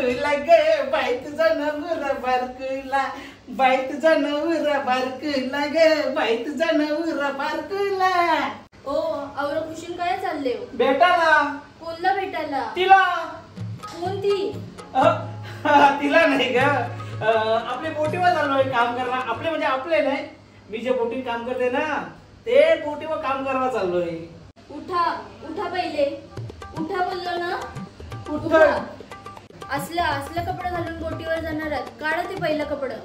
बारकुला गे बाई तुझा नवरा बारकुला बाई तुझा नवरा बारकुला गे बाई तुझा नवरा बारकुला. ओ औरा कुशीन काय चालले हो? भेटायला. कोणला भेटायला? तिला. कोणती? तिला नाही ग, आपले बोटीवर चाललोय काम करणार. आपले म्हणजे आपले नाही, मी जे बोटीत काम करते ना ते बोटीवर काम करायला चाललोय. उठा उठा पहिले उठा बोललो ना. उठा. असलं असलं कपडे घालून बोटीवर जाणार आहेत. काढा ते पहिलं कपडं.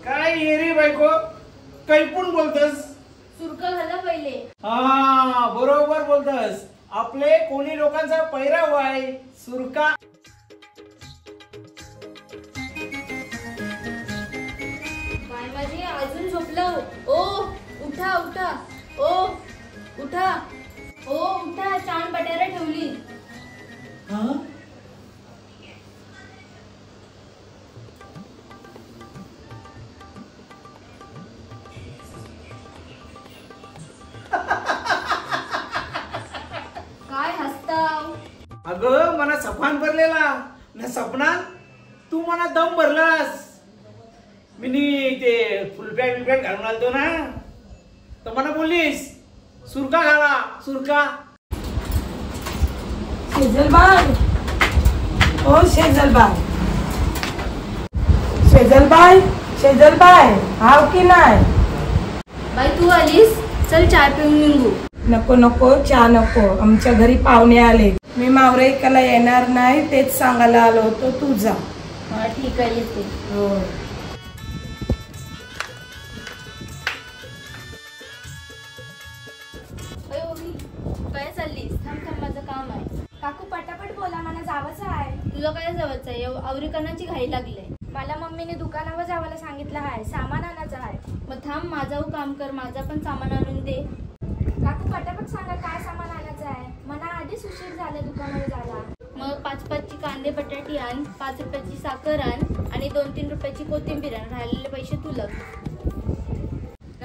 काय ये रे बायको, काही पण बोलतस. सुरका घाला पहिले. हा बरोबर बोलतस. आपले कोणी लोकांचा पैराव आहे सुरका. माझी अजून झोपलं. ओ उठा उठा. ओ उठा. ओ उठा. छान बटारा ठेवली. काय हसताव? अगं मला सपान भरलेला ना सपनात तू मला दम भरलास. मी ते फुलपॅट बिलपॅट घालून आलतो ना तर मला बोललीस सुरका घाला सुरका. शेजलबाई, ओ शेजलबाई, शेजलबाई, शेजलबाई हाव की नाही? बाई तू आलीस, चल चाय पिऊन निघू. नको नको चहा नको, आमच्या घरी पाहुणे आले. मी मावरा इकाला येणार नाही तेच सांगायला आलो होतो. तू जा. हा ठीक आहे येते. हो. काय चाललीस? थांब थांब माझं काम आहे. काकू पटापट बोला, मला जावंच आहे. तुझं काय जावंच आहे? आवरीकरणाची घाई लागले. मला मम्मीने दुकानावर जावायला सांगितलं आहे, सामान आणायचं आहे. मग थांब माझं काम कर, माझा पण सामान आणून दे. काकू पटापट सांगा काय सामान आणायचं आहे. मला आधीच उशीर झाला दुकानावर जायला. मग 5-5ची कांदे बटाटी आण, 5 रुपयाची साखर आण आणि 2-3 रुपयाची कोथिंबीर आण. राहिलेले पैसे तुला.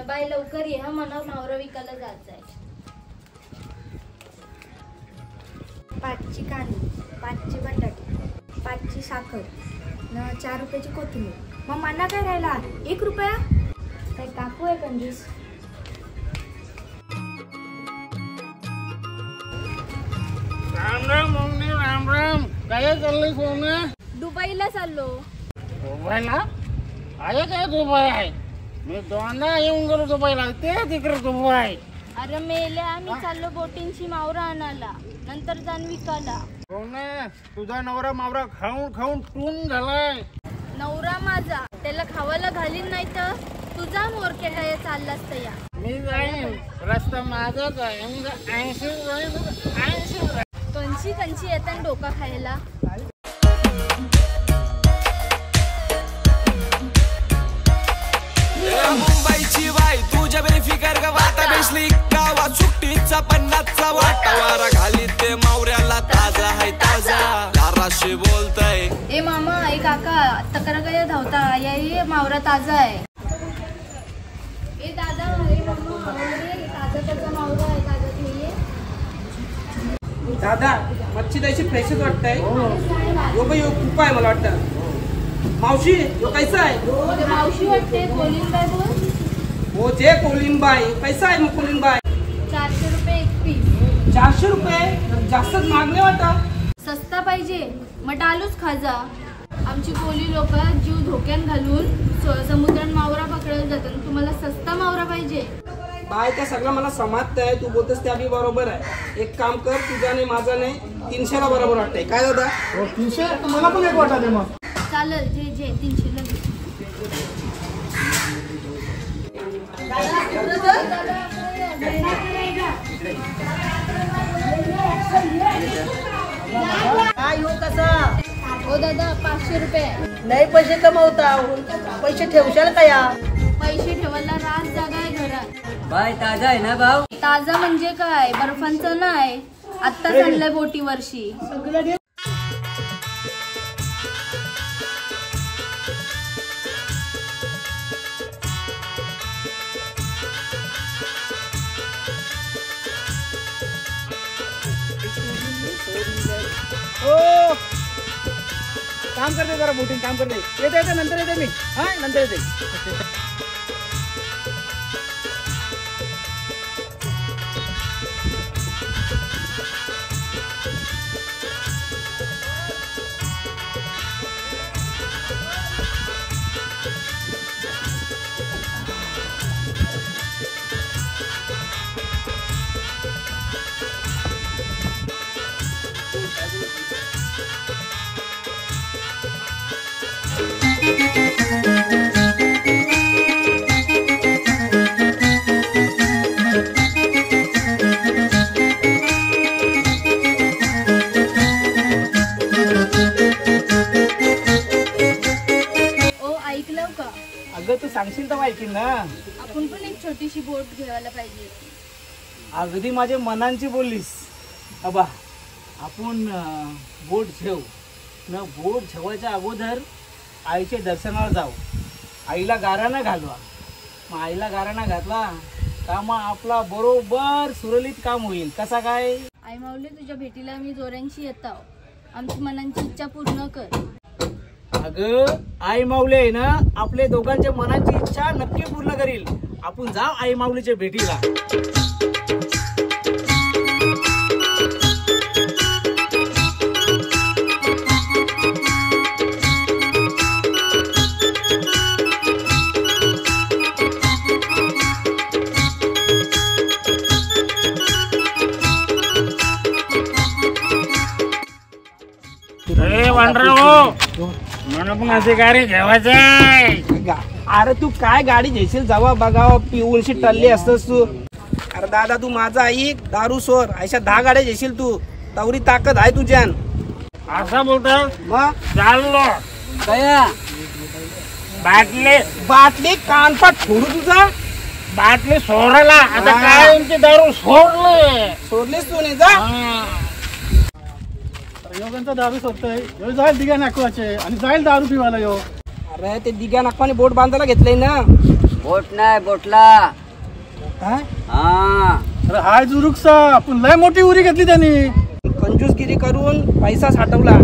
बाई लवकर ये हा, मला मावरा विकायला जायचं आहे. 5ची कांदे, 5ची बटाटे, 5ची साखर, 4 रुपयाची कोथिंबीर. मग मला काय राहिला? 1 रुपया. काय काकू आहे कंजूस? राम राम मम्मी, राम राम. काय चाललंय सोना? दुबईला चाललो. दुबईला? आहे काय दुबई आहे? मी दोनदा येऊन गेलो दुबईला. ते तिकडे दुबई. अरे मेल्या, मी चाललो बोटींची मावरा आणायला, नंतर जाण विकायला. सोना तुझा नवरा मावरा खाऊन खाऊन टून झालाय. नवरा माझा त्याला खावायला घालीन नाही तर तुझा मोरक्या काय चाललास तया. मी जाईन, रस्ता माझाच आहे. 80 कंची कंची येतात डोका खायला. मुंबईची बाई तुझ्या बेफिकर का वाटा बेसली गावा सुट्टीचा 50चा वाटा. वारा घाली ते मावऱ्याला ताजा आहे ताजा. दाराशी बोलतय ए मामा, ए काका, तक्रार काय धावता? ये मावरा ताजा आहे. ए दादा, अरे मम्मा, अरे ताजा ताजा मावरा आहे, ताजा घेऊये. दादा मच्छी द्यायची फ्रेशच वाटतंय. यो बाई यो खूप आहे मला वाटतं. मावशी यो कैसा आहे? मावशी वाटते. कोलिनबाई बोल. हो जे कोलिनबाई. कैसा आहे मग कोलिनबाई? 400 रुपये एक पीस. 400 रुपये? जास्तच मागले वाटतं. सस्ता पाहिजे मग टालूच खाजा. आमची कोली लोक जीव धोक्यात घालून समुद्रात मावरा पकडत जातात. तुम्हाला सस्ता मावरा पाहिजे? बाय त्या सगळं मला समजतंय. तू बोलतोस त्या बी बरोबर आहे. एक काम कर, तुझा नाही माझा नाही, 300ला बरोबर वाटतंय. काय दादा? 300 मला पण एक वाटा दे मग. चालेल, जे 300 लगेच. काय हो कसं? ओ दादा 500 रुपये. नाही पैसे कमवता, पैसे ठेवशाल का या? पैसे ठेवायला रात जागा आहे घरात. बाय ताजा आहे ना भाऊ? ताजा म्हणजे काय? बर्फांचं नाही, आत्ताच आणलंय बोटीवरशी. काम करते जरा बोटिंग काम करते. येते नंतर येते मी. हा नंतर येते. अगं तू सांगशील तर ऐकीन ना. आपण पण एक छोटीशी बोट घ्यायला पाहिजे. अगदी माझ्या मनांची बोललीस. अबा आपण बोट ठेव न. बोट ठेवायच्या अगोदर आईच्या दर्शनाला जाऊ. आईला गाराणा घालवा. मग आईला गाराणा घातला का मग आपला बरोबर सुरळीत काम होईल. कसा काय? आई माऊली तुझ्या भेटीला मी जोऱ्यांशी येत आहो. आमची मनांची इच्छा पूर्ण कर. अगं आई माऊली आहे ना आपल्या दोघांच्या मनाची इच्छा नक्की पूर्ण करील. आपण जाऊ आई माऊलीच्या भेटीला. मला पण असे गाडी ठेवायचे. अरे तू काय गाडी घेशील जेव्हा बघावं पिऊनशी टल्ली असतस तू. अरे दादा तू माझा ऐक. दारू सोर अशा 10 गाड्या घेशील तू. तवरी ताकद आहे तुझ्यान. असा बोलतो मग चाललो दया बाटली कानपाट फोडू तुझा. बाटली सोडायला आता काय तुमची दारू सोडले. सोडलीस तू नाही जा. योगांचा दारू सोडतोय. जाईल दिघा नाकवाचे आणि जाईल दारू पिवायला यो. अरे ते दिघ्या नाकवाने बोट बांधायला घेतलंय ना. बोट नाही बोटला. काय? हा अरे हाय जुरुकसा आपण लय मोठी उरी घेतली त्यांनी. कंजूसगिरी करून पैसा साठवला.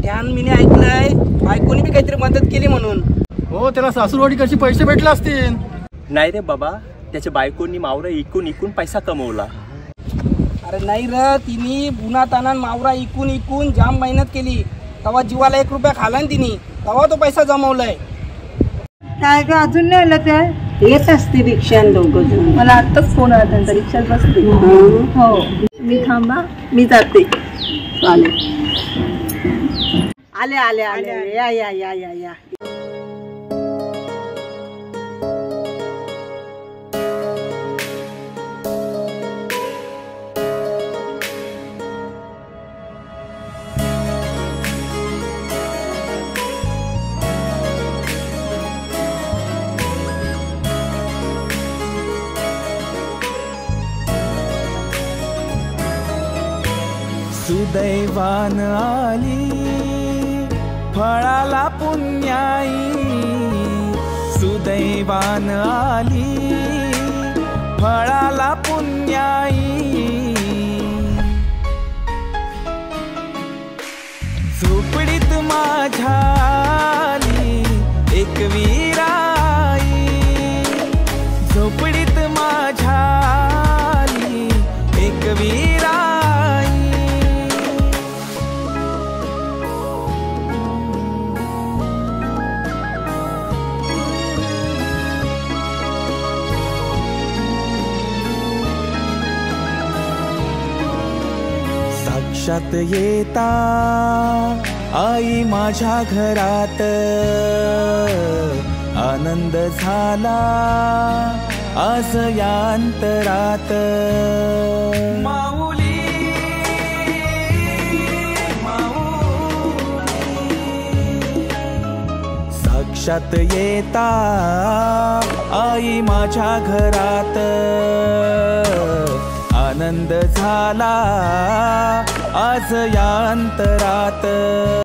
त्यान मी ऐकलंय बायकोनी बी काहीतरी मदत केली म्हणून. हो त्याला सासूरवाडी कशी पैसे भेटले असतील. नाही रे बाबा त्याच्या बायकोनी मावरा इकून पैसा कमवला. अरे नाही र तिने बुना ताना मावरा इकून जाम मेहनत केली. तेव्हा जीवाला 1 रुपया खाला ना तिने. तेव्हा तो पैसा जमवलाय. काय ग अजून नाही आलं त्या. येत असते रिक्षा दोघं जण. मला आत्ताच फोन आला त्यांचा. रिक्षात बसते. हो मी थांबा मी जाते. चालेल. आले आले आले या या या या या. सुदैवान आली फळाला पुण्याई. सुदैवान आली फळाला पुण्याई. झोपडीत माझ्या आली एक वीराई. झोपडीत माझ्या आली एक वीराई. साक्षात येता आई माझ्या घरात. आनंद झाला आज यांतरात. माऊली साक्षात येता आई माझ्या घरात. आनंद झाला आज यांतरात.